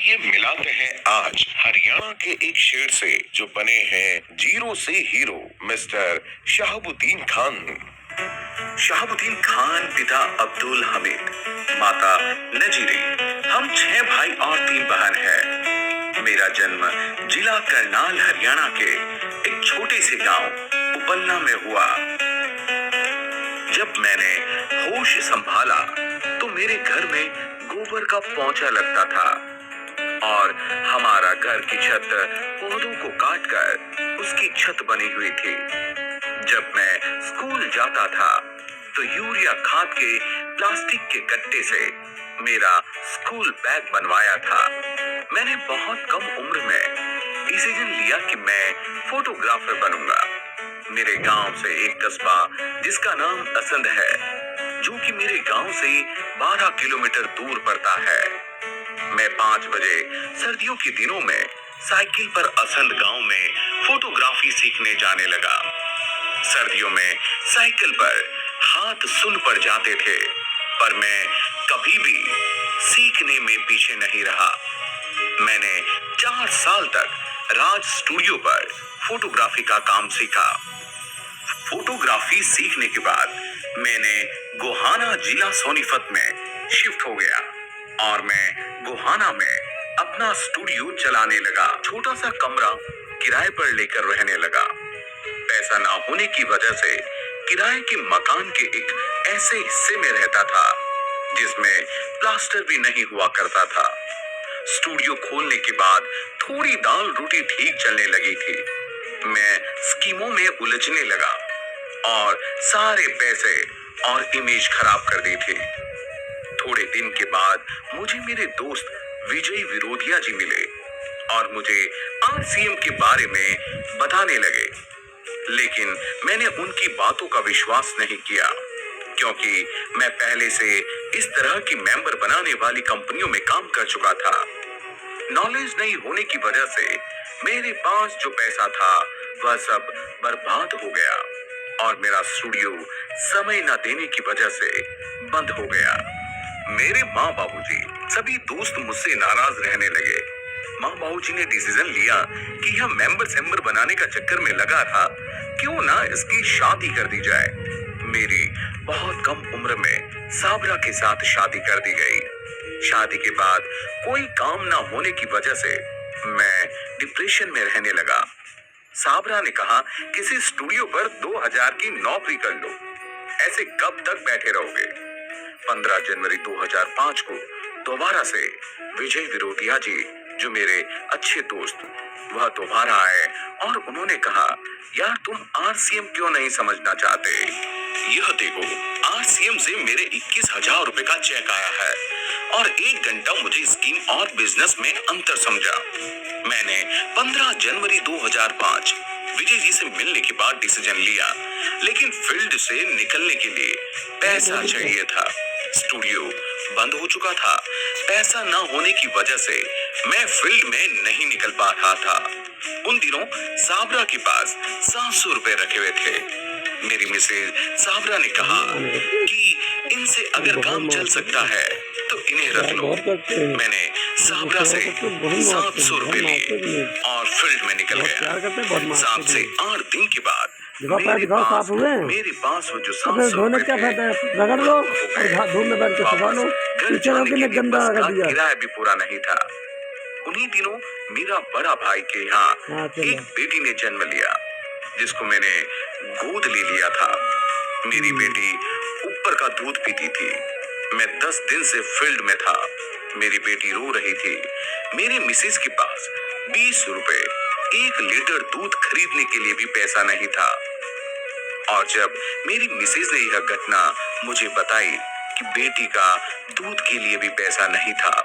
आइए मिलाते हैं आज हरियाणा के एक शेर से जो बने हैं जीरो से हीरो, मिस्टर शहाबुद्दीन खान। शहाबुद्दीन खान, पिता अब्दुल हमीद, माता नजीरी। हम 6 भाई और 3 बहन हैं। मेरा जन्म जिला करनाल हरियाणा के एक छोटे से गांव उपलना में हुआ। जब मैंने होश संभाला तो मेरे घर में गोबर का पोंछा लगता था और हमारा घर की छत पौधों को काटकर उसकी छत बनी हुई थी। जब मैं स्कूल जाता था तो यूरिया खाद के प्लास्टिक के कट्टे से मेरा स्कूल बैग बनवाया था। मैंने बहुत कम उम्र में डिसीजन लिया कि मैं फोटोग्राफर बनूंगा। मेरे गांव से एक कस्बा जिसका नाम असंध है, जो कि मेरे गांव से 12 किलोमीटर दूर पड़ता है। मैं 5 बजे सर्दियों के दिनों में साइकिल पर असंध गांव में फोटोग्राफी सीखने जाने लगा। सर्दियों में साइकिल पर हाथ सुन पड़ जाते थे, पर मैं कभी भी सीखने में पीछे नहीं रहा। मैंने 4 साल तक राज स्टूडियो पर फोटोग्राफी का काम सीखा। फोटोग्राफी सीखने के बाद मैंने गोहाना जिला सोनीपत में शिफ्ट हो गया और मैं गोहाना में अपना स्टूडियो चलाने लगा। छोटा सा कमरा किराए पर लेकर रहने लगा। पैसा ना होने की वजह से किराए के मकान के एक ऐसे हिस्से में रहता था जिसमें प्लास्टर भी नहीं हुआ करता था। स्टूडियो खोलने के बाद थोड़ी दाल रोटी ठीक चलने लगी थी। मैं स्कीमों में उलझने लगा और सारे पैसे और इमेज खराब कर दी थी। थोड़े दिन के बाद मुझे मेरे दोस्त विजय विरोधिया जी मिले और मुझे आरसीएम के बारे में बताने लगे, लेकिन मैंने उनकी बातों का विश्वास नहीं किया क्योंकि मैं पहले से इस तरह की मेंबर बनाने वाली कंपनियों में काम कर चुका था। नॉलेज नहीं होने की वजह से मेरे पास जो पैसा था वह सब बर्बाद हो गया और मेरा स्टूडियो समय न देने की वजह से बंद हो गया। मेरे माँ बाबूजी सभी दोस्त मुझसे नाराज रहने लगे। माँ बाबूजी ने डिसीजन लिया कि यह मेंबर बनाने का चक्कर में लगा था, क्यों ना इसकी शादी कर दी जाए। मेरी बहुत कम उम्र में साबरा के साथ शादी कर दी गई। शादी के बाद कोई काम ना होने की वजह से मैं डिप्रेशन में रहने लगा। साबरा ने कहा, किसी स्टूडियो पर 2000 की नौकरी कर लो, ऐसे कब तक बैठे रहोगे। 15 जनवरी 2005 को दोबारा से विजय विरोधिया जी, जो मेरे अच्छे दोस्त, वह दोबारा आए और उन्होंने कहा, यार तुम आरसीएम क्यों नहीं समझना चाहते। यह देखो, आरसीएम से मेरे 21,000 रुपए का चेक आया है और 1 घंटा मुझे स्कीम और बिजनेस में अंतर समझा। मैंने 15 जनवरी 2005 विजय जी से मिलने के बाद डिसीजन लिया, लेकिन फील्ड से निकलने के लिए पैसा चाहिए था। स्टूडियो बंद हो चुका था। पैसा ना होने की वजह से मैं फील्ड में नहीं निकल पा रहा था। उन दिनों साबरा के पास 700 रुपए रखे हुए थे। मेरी मिसेज साबरा ने कहा कि इनसे अगर काम चल सकता है तो इन्हें रख लो। मैंने साबरा से 700 रुपए लिए और फील्ड में निकल गया। 7 से 8 दिन के बाद मेरे पास वो जो 700 रुपए रगड़ लो और धूप में बैठ के सजा लो। किराया भी पूरा नहीं था। उन्हीं दिनों मेरा बड़ा भाई के यहाँ एक बेटी ने जन्म लिया, जिसको मैंने गोद ले लिया था। मेरी बेटी ऊपर का दूध पीती थी। मैं 10 दिन से फील्ड में था। मेरी बेटी रो रही थी। मेरे मिसेज के पास 20 रुपए 1 लीटर दूध खरीदने के लिए भी पैसा नहीं था। और जब मेरी मिसेज ने यह घटना मुझे बताई कि बेटी का दूध के लिए भी पैसा नहीं था,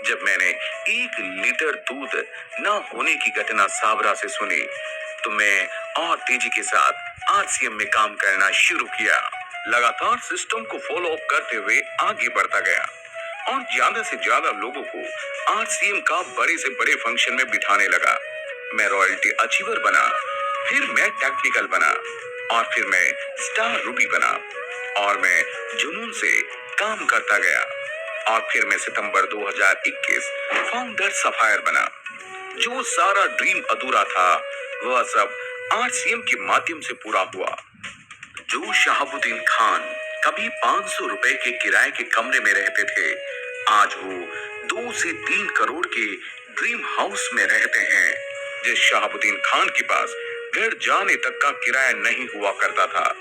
जब मैंने 1 लीटर दूध न होने की घटना साबरा से सुनी, तो मैं और तेजी के साथ आरसीएम में काम करना शुरू किया। लगातार सिस्टम को फॉलो अप करते हुए आगे बढ़ता गया और ज्यादा से ज्यादा लोगों को आरसीएम का बड़े से बड़े फंक्शन में बिठाने लगा। मैं रॉयल्टी अचीवर बना, फिर मैं टेक्निकल बना और फिर मैं स्टार रूबी बना और मैं जुनून से काम करता गया। और फिर मैं सितंबर 2021 फाउंडर सफायर बना। जो सारा ड्रीम अधूरा था वह सब आरसीएम के माध्यम से पूरा हुआ। जो शहाबुद्दीन खान कभी 500 रुपए के किराए के कमरे में रहते थे, आज वो 2 से 3 करोड़ के ड्रीम हाउस में रहते हैं। जिस शहाबुद्दीन खान के पास घर जाने तक का किराया नहीं हुआ करता था,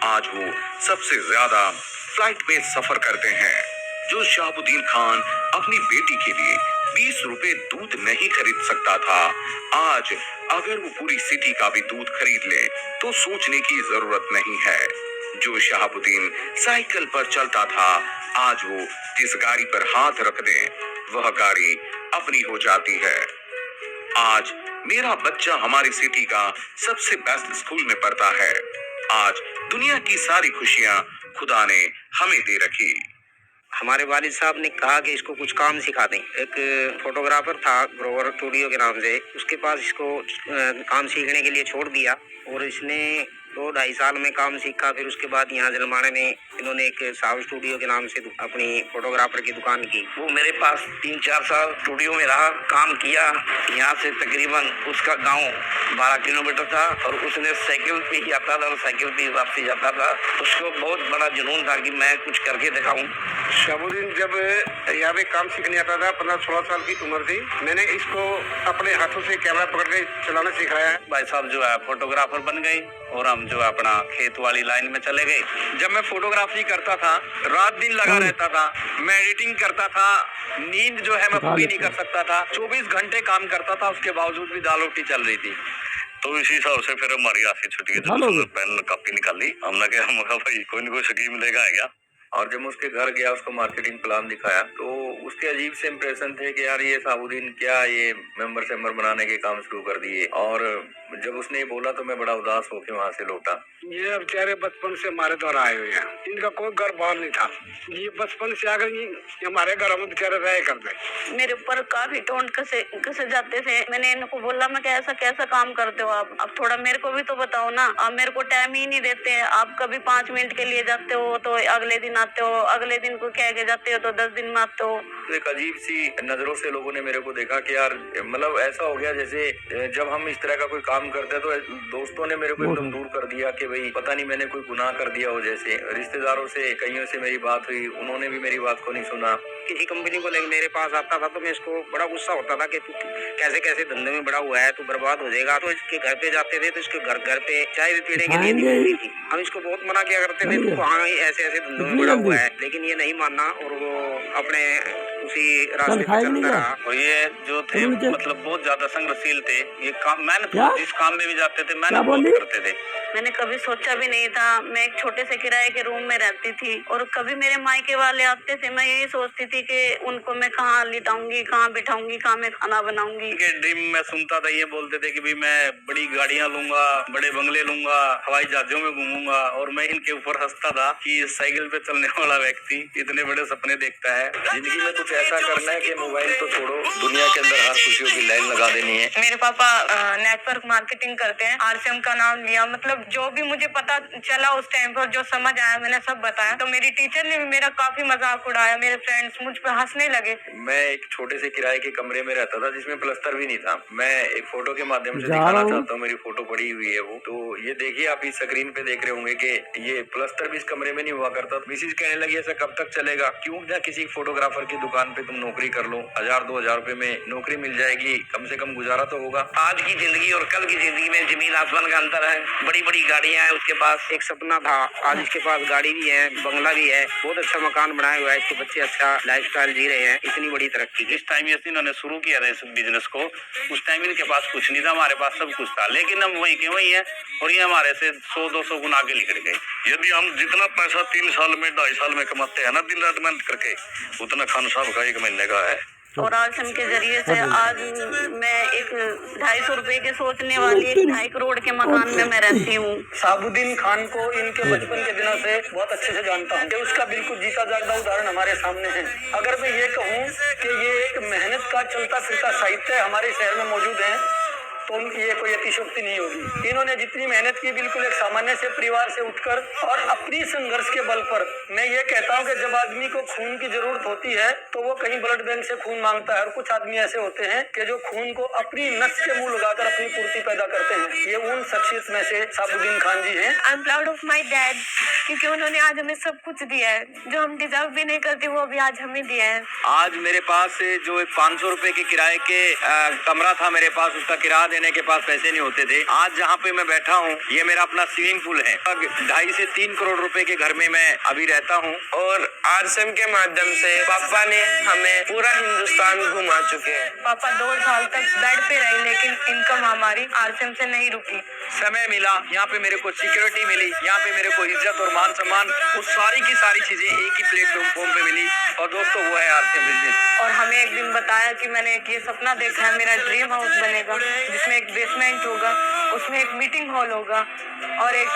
आज वो सबसे ज्यादा फ्लाइट में सफर करते हैं। जो शहाबुद्दीन खान अपनी बेटी के लिए 20 रुपए दूध नहीं खरीद सकता था, आज अगर वो पूरी सिटी का भी दूध खरीद ले तो सोचने की जरूरत नहीं है। जो शहाबुद्दीन साइकिल पर चलता था, आज वो जिस गाड़ी पर हाथ रख दे वह गाड़ी अपनी हो जाती है। आज मेरा बच्चा हमारी सिटी का सबसे बेस्ट स्कूल में पढ़ता है। आज दुनिया की सारी खुशियां खुदा ने हमें दे रखी। हमारे वालिद साहब ने कहा कि इसको कुछ काम सिखा दें। एक फोटोग्राफर था ग्रोवर स्टूडियो के नाम से, उसके पास इसको काम सीखने के लिए छोड़ दिया और इसने 2-2.5 साल में काम सीखा। फिर उसके बाद यहाँ जलमाने में इन्होंने एक साहब स्टूडियो के नाम से अपनी फोटोग्राफर की दुकान की। वो मेरे पास 3-4 साल स्टूडियो में रहा, काम किया। यहाँ से तकरीबन उसका गांव 12 किलोमीटर था और उसने साइकिल पे ही आता था और साइकिल पे ही वापसी जाता था। उसको बहुत बड़ा जुनून था कि मैं कुछ करके दिखाऊं। शहाबुद्दीन जब यहाँ पे काम सीखने आता था, 15-16 साल की उम्र थी, मैंने इसको अपने हाथों से कैमरा पकड़ के चलाना सिखाया। भाई साहब जो है फोटोग्राफर बन गए और हम जो अपना खेत वाली लाइन में चले गए। जब मैं फोटोग्राफी करता था, रात दिन लगा रहता था, मैं एडिटिंग करता था, नींद जो है मैं पूरी नहीं कर सकता था। 24 घंटे काम करता था, उसके बावजूद भी दाल रोटी चल रही थी। तो इसी हिसाब से फिर हमारी आंखें छुट गई, तो पेन कॉपी निकाली। हमने कहा हम भाई कोई ना कोई स्कीम लेगा है क्या। और जब उसके घर गया, उसको मार्केटिंग प्लान दिखाया तो उसके अजीब से इंप्रेशन थे कि यार ये शहाबुद्दीन क्या ये मेंबर बनाने के काम शुरू कर दिए। और जब उसने ये बोला तो मैं बड़ा उदास होकर वहाँ से लौटा। ये बेचारे बचपन से हमारे द्वारा आए हुए हैं, इनका कोई घर बार नहीं था। ये बचपन से आकर ये हमारे घर में बेचारे रह करते। मेरे ऊपर काफी टोंट कसे जाते थे। मैंने इनको बोला मैं कैसा काम करते हो आप, अब थोड़ा मेरे को भी तो बताओ ना। आप मेरे को टाइम ही नहीं देते। आप कभी 5 मिनट के लिए जाते हो तो अगले दिन आते हो, अगले दिन को कह के जाते हो तो 10 दिन में आते हो। तो एक अजीब सी नजरों से लोगों ने मेरे को देखा कि यार मतलब ऐसा हो गया जैसे जब हम इस तरह का कोई काम करते हैं तो दोस्तों ने मेरे को एकदम दूर कर दिया कि भाई पता नहीं मैंने कोई गुनाह कर दिया हो। जैसे रिश्तेदारों से कईयों से मेरी बात हुई, उन्होंने भी मेरी बात को नहीं सुना। किसी कंपनी को लेकर मेरे पास आता था तो मैं इसको बड़ा गुस्सा होता था कि तू कैसे धंधे में बड़ा हुआ है, तू बर्बाद हो जाएगा। तो इसके घर पे जाते थे तो इसके घर पे चाय भी पीने के लिए नहीं मिलती थी। हम इसको बहुत मना किया करते थे, तू हाँ ऐसे धंधों में बड़ा हुआ है, लेकिन ये नहीं मानना और वो अपने उसी रास्ते पे चलता रहा। और ये जो थे मतलब बहुत ज्यादा संघर्षशील थे। ये काम मेहनत, जिस काम में भी जाते थे मेहनत बहुत करते थे। मैंने कभी सोचा भी नहीं था। मैं एक छोटे से किराए के रूम में रहती थी और कभी मेरे मायके वाले आते थे, मैं यही सोचती थी कि उनको मैं कहाँ लिटाऊंगी, कहाँ बिठाऊंगी, कहाँ मैं खाना बनाऊंगी। इनके ड्रीम में सुनता था, ये बोलते थे कि भाई मैं बड़ी गाड़ियां लूंगा, बड़े बंगले लूंगा, हवाई जहाजों में घूमूंगा। और मैं इनके ऊपर हंसता था कि साइकिल पे चलने वाला व्यक्ति इतने बड़े सपने देखता है। जिंदगी में कुछ ऐसा करना है कि मोबाइल तो छोड़ो, दुनिया के अंदर हर खुशियों की लाइन लगा देनी है। मेरे पापा नेटवर्क मार्केटिंग करते हैं, आरसीएम का नाम लिया। मतलब जो भी मुझे पता चला उस टाइम पर, जो समझ आया मैंने सब बताया। तो मेरी टीचर ने भी मेरा काफी मजाक उड़ाया, मेरे फ्रेंड्स मुझ पर हंसने लगे। मैं एक छोटे से किराए के कमरे में रहता था जिसमें प्लस्तर भी नहीं था। मैं एक फोटो के माध्यम से दिखाना चाहता हूँ, मेरी फोटो पड़ी हुई है वो। तो ये देखिए आप इस स्क्रीन पे देख रहे होंगे कि ये प्लस्तर भी इस कमरे में नहीं हुआ करता। मिसिज कहने लगी ऐसा कब तक चलेगा, क्यों ना किसी फोटोग्राफर की दुकान पे तुम नौकरी कर लो, 1000-2000 रुपए में नौकरी मिल जाएगी, कम से कम गुजारा तो होगा। आज की जिंदगी और कल की जिंदगी में जमीन आसमान का अंतर है। बड़ी बड़ी गाड़ियां हैं, उसके पास एक सपना था, आज इसके पास गाड़ी भी है, बंगला भी है, बहुत अच्छा मकान बनाया हुआ है, इसके बच्चे अच्छा लाइफस्टाइल जी रहे हैं। इतनी बड़ी तरक्की जिस टाइम इन्होंने शुरू किया था इस बिजनेस को, उस टाइम इनके पास कुछ नहीं था, हमारे पास सब कुछ था। लेकिन हम वही के वही है और ये हमारे से 100-200 गुना आगे निकल गए। यदि हम जितना पैसा 3 साल में 2.5 साल में कमाते हैं ना दिन रात मेहनत करके, उतना खान साहब का 1 महीने का है। और आरसीएम के जरिए से आज मैं एक 250 रुपए के सोचने वाली 2.5 करोड़ के मकान में मैं रहती हूँ। शहाबुद्दीन खान को इनके बचपन के दिनों से बहुत अच्छे से जानता हूँ। उसका बिल्कुल जीता जागता उदाहरण हमारे सामने है। अगर मैं ये कहूँ कि ये एक मेहनत का चलता फिरता साहित्य हमारे शहर में मौजूद है तो ये कोई अतिशयोक्ति नहीं होगी। इन्होंने जितनी मेहनत की, बिल्कुल एक सामान्य से परिवार से उठकर और अपनी संघर्ष के बल पर, मैं ये कहता हूँ कि जब आदमी को खून की जरूरत होती है तो वो कहीं ब्लड बैंक से खून मांगता है, और कुछ आदमी ऐसे होते हैं कि जो खून को अपनी नस के मुंह लगाकर अपनी पूर्ति पैदा करते हैं। ये उन शख्सियत में से शहाबुद्दीन खान जी हैं। I am proud of my dad, क्योंकि उन्होंने आज हमें सब कुछ दिया है जो हम डिजर्व भी नहीं करते, वो अभी आज हमें दिया है। आज मेरे पास जो 500 रुपए के किराए के कमरा था मेरे पास, उसका किराया देने के पास पैसे नहीं होते थे। आज जहाँ पे मैं बैठा हूँ ये मेरा अपना स्विमिंग पूल है। 2.5 से 3 करोड़ रुपए के घर में मैं अभी रहता हूँ। और आरसीएम के माध्यम से पापा ने हमें पूरा हिंदुस्तान घुमा चुके हैं। पापा 2 साल तक बेड पे रहे, लेकिन इनकम हमारी आरसीएम से नहीं रुकी। समय मिला, यहाँ पे मेरे को सिक्योरिटी मिली, यहाँ पे मेरे को इज्जत और मान सम्मान, वो सारी की सारी चीजें एक ही प्लेटफॉर्म पे मिली। और दोस्तों वो है आरसीएम बिजनेस। और हमें एक दिन बताया कि मैंने एक ये सपना देखा है, मेरा ड्रीम हाउस बनेगा जिसमें एक बेसमेंट होगा, उसमें एक मीटिंग हॉल होगा और एक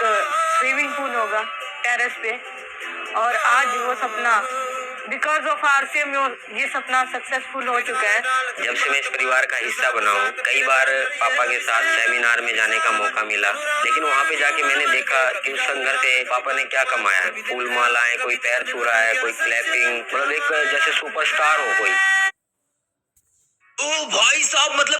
स्विमिंग पूल होगा टेरेस पे। और आज वो सपना बिकॉज ऑफ आरसीएम ये सपना सक्सेसफुल हो चुका है। जब से मैं इस परिवार का हिस्सा बना हूँ, कई बार पापा के साथ सेमिनार में जाने का मौका मिला, लेकिन वहाँ पे जाके मैंने देखा कि उस संघर्ष से पापा ने क्या कमाया है। फूल मालाएं, कोई पैर छू रहा है, कोई क्लैपिंग, मतलब एक जैसे सुपरस्टार हो कोई। ओ भाई साहब, मतलब